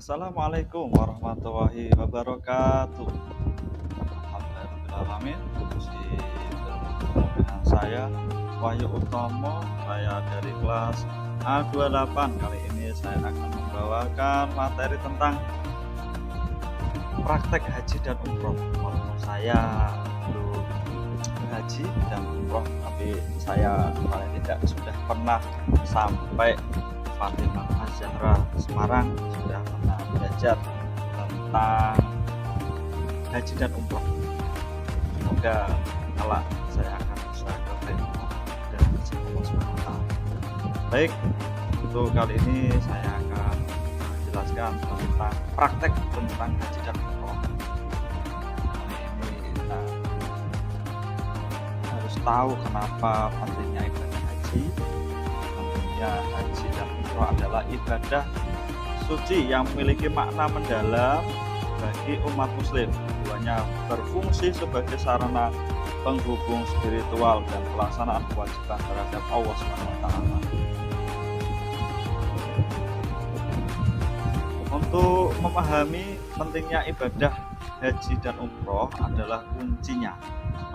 Assalamualaikum warahmatullahi wabarakatuh. Alhamdulillahirrahmanirrahim. Masih bertemu dengan saya Wahyu Utomo. Saya dari kelas A28. Kali ini saya akan membawakan materi tentang praktek haji dan umroh. Walaupun saya belum haji dan umroh, tapi saya paling tidak sudah pernah sampai Fatimah Az-Zahra Semarang, sudah pernah belajar tentang haji dan umroh. Semoga kelak saya akan bisa gapai dan izin Allah SWT. Baik, untuk kali ini saya akan menjelaskan tentang praktek tentang haji dan umroh. Ini kita harus tahu kenapa pentingnya ibadah haji. Tentunya haji dan umroh adalah ibadah suci yang memiliki makna mendalam bagi umat muslim. Keduanya berfungsi sebagai sarana penghubung spiritual dan pelaksanaan kewajiban terhadap Allah SWT. Untuk memahami pentingnya ibadah haji dan umroh adalah kuncinya.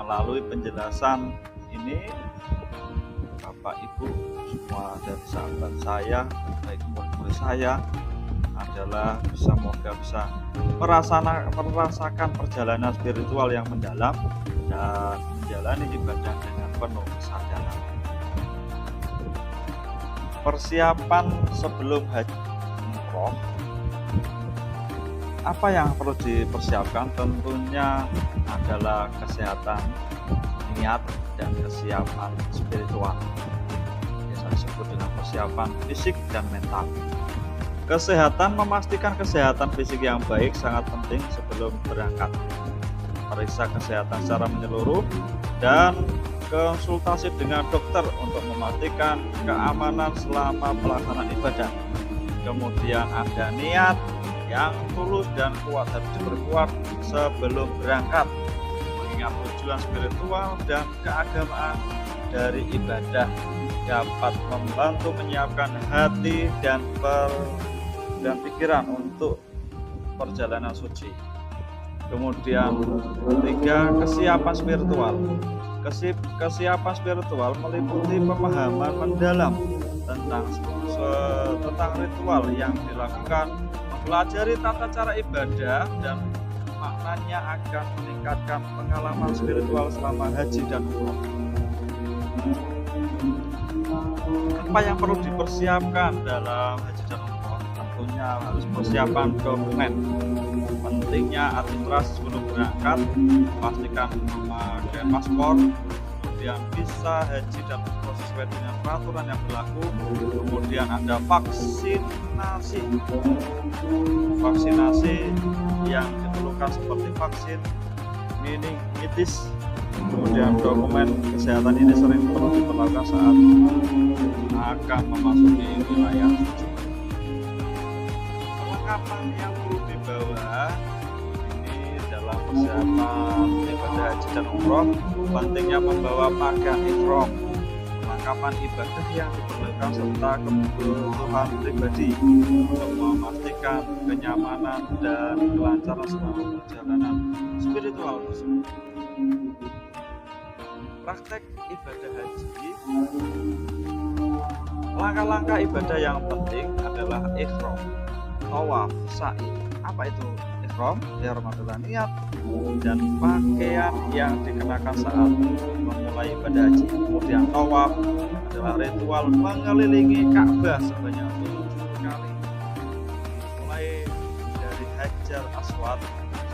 Melalui penjelasan ini, Bapak Ibu semua dari sahabat saya, baik murid-murid saya, adalah semoga bisa merasakan perjalanan spiritual yang mendalam dan menjalani ibadah dengan penuh kesadaran. Persiapan sebelum haji umroh, apa yang perlu dipersiapkan? Tentunya adalah kesehatan, niat, dan kesiapan spiritual. Biasa disebut dengan persiapan fisik dan mental. Kesehatan, memastikan kesehatan fisik yang baik sangat penting sebelum berangkat. Periksa kesehatan secara menyeluruh dan konsultasi dengan dokter untuk memastikan keamanan selama pelaksanaan ibadah. Kemudian ada niat yang tulus dan kuat, harus diperkuat sebelum berangkat, mengingat tujuan spiritual dan keagamaan dari ibadah dapat membantu menyiapkan hati dan pikiran untuk perjalanan suci. Kemudian ketiga, kesiapan spiritual. Kesiapan spiritual meliputi pemahaman mendalam tentang ritual yang dilakukan, mempelajari tata cara ibadah, dan maknanya akan meningkatkan pengalaman spiritual selama haji dan umroh. Apa yang perlu dipersiapkan dalam haji dan umroh? Tentunya harus persiapan dokumen. Pentingnya administrasi sebelum berangkat, pastikan memakai paspor, kemudian visa haji dan umroh sesuai dengan peraturan yang berlaku. Kemudian ada vaksinasi yang diperlukan seperti vaksin meningitis. Kemudian dokumen kesehatan ini sering perlu diperlakukan saat akan memasuki wilayah suci. Perlengkapan yang perlu dibawa ini dalam persiapan ibadah haji dan umroh, pentingnya membawa pakaian ihram, perlengkapan ibadah yang diperlukan, serta kebutuhan pribadi untuk memastikan kenyamanan dan kelancaran selama perjalanan spiritual tersebut. Praktek ibadah haji, langkah-langkah ibadah yang penting adalah ihram, tawaf, sa'i. Apa itu ihram? Ihram adalah niat dan pakaian yang dikenakan saat memulai ibadah haji. Kemudian tawaf adalah ritual mengelilingi Ka'bah sebanyak 7 kali, mulai dari Hajar Aswad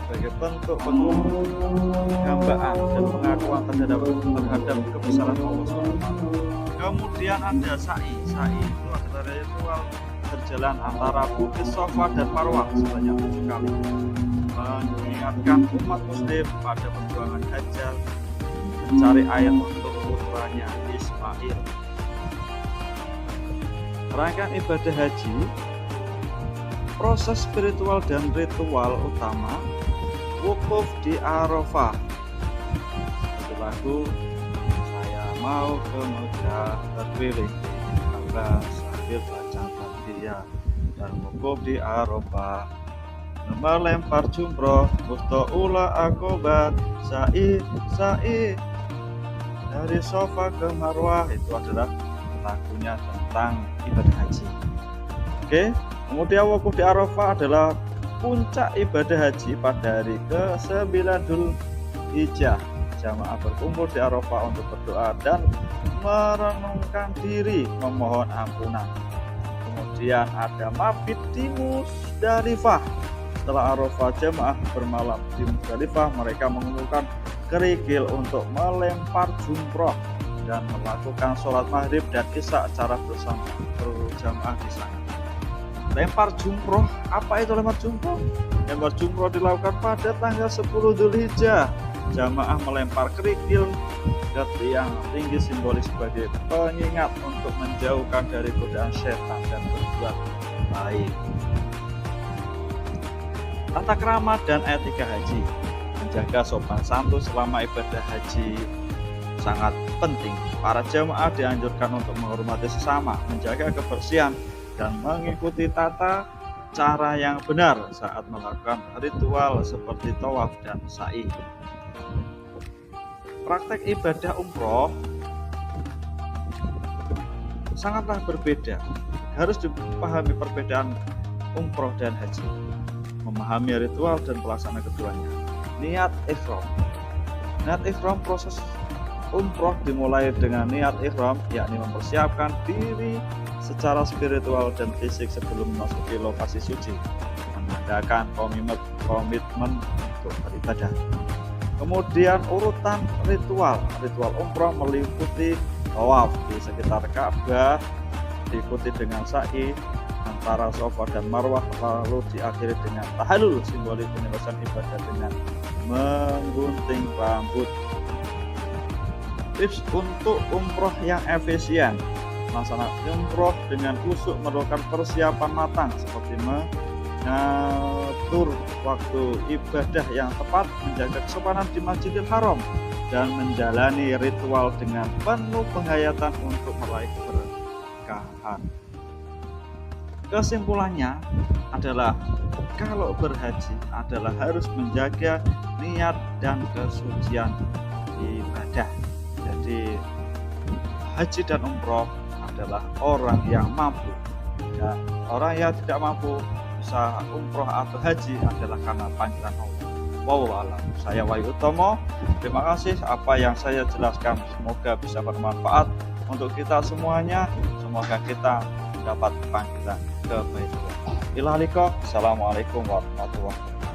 sebagai bentuk penghambaan dan pengakuan terhadap kebesaran Allah SWT. Kemudian ada sa'i. Sa'i itu adalah ritual berjalan antara Bukit Safa dan Marwah sebanyak 7 kali, mengingatkan umat muslim pada perjuangan Hajar mencari air untuk putranya Ismail. Rangkaian ibadah haji, proses spiritual dan ritual utama, wukuf di Arafah. Satu lagu, saya mau ke Mekah berkeliling Ka'bah sambil baca takbir dan wukuf di Arafah, melempar jumroh, mustaula akobat, sa'i dari Safa ke Marwah. Itu adalah lagunya tentang ibadah haji. Oke, kemudian wukuf di Arafah adalah puncak ibadah haji pada hari ke-9 Dzulhijjah. Jamaah berkumpul di Arafah untuk berdoa dan merenungkan diri, memohon ampunan. Kemudian ada mabit di Musdalifah. Setelah Arafah, jamaah bermalam di Musdalifah. Mereka mengumpulkan kerikil untuk melempar jumroh dan melakukan sholat maghrib dan isya secara bersama berjamaah di sana. Lempar jumroh, apa itu lempar jumroh? Lempar jumroh dilakukan pada tanggal 10 Dzulhijjah. Jamaah melempar kerikil ke tiang tinggi, simbolis sebagai pengingat untuk menjauhkan dari godaan setan dan berbuat baik. Tata krama dan etika haji. Menjaga sopan santun selama ibadah haji sangat penting. Para jamaah dianjurkan untuk menghormati sesama, menjaga kebersihan, dan mengikuti tata cara yang benar saat melakukan ritual seperti tawaf dan sa'i. Praktek ibadah umroh sangatlah berbeda. Harus dipahami perbedaan umroh dan haji. Memahami ritual dan pelaksana keduanya. Niat ihram. Niat ihram, proses umroh dimulai dengan niat ihram, yakni mempersiapkan diri secara spiritual dan fisik sebelum memasuki lokasi suci, menandakan komitmen untuk beribadah. Kemudian urutan ritual umroh meliputi tawaf di sekitar Ka'bah, diikuti dengan sa'i antara Safa dan Marwah, lalu diakhiri dengan tahallul, simbolis penyelesaian ibadah dengan menggunting rambut. Tips untuk umroh yang efisien. Melaksanakan umroh dengan khusyuk memerlukan persiapan matang seperti mengatur waktu ibadah yang tepat, menjaga kesopanan di Masjidil Haram, dan menjalani ritual dengan penuh penghayatan untuk meraih keberkahan. Kesimpulannya adalah kalau berhaji adalah harus menjaga niat dan kesucian ibadah. Jadi haji dan umroh adalah orang yang mampu, dan orang yang tidak mampu bisa umroh atau haji adalah karena panggilan Allah. Wallahu a'lam. Saya Wahyu Utomo. Terima kasih apa yang saya jelaskan, semoga bisa bermanfaat untuk kita semuanya. Semoga kita mendapat panggilan ke Baitullah. Ila liqa. Assalamualaikum warahmatullahi wabarakatuh.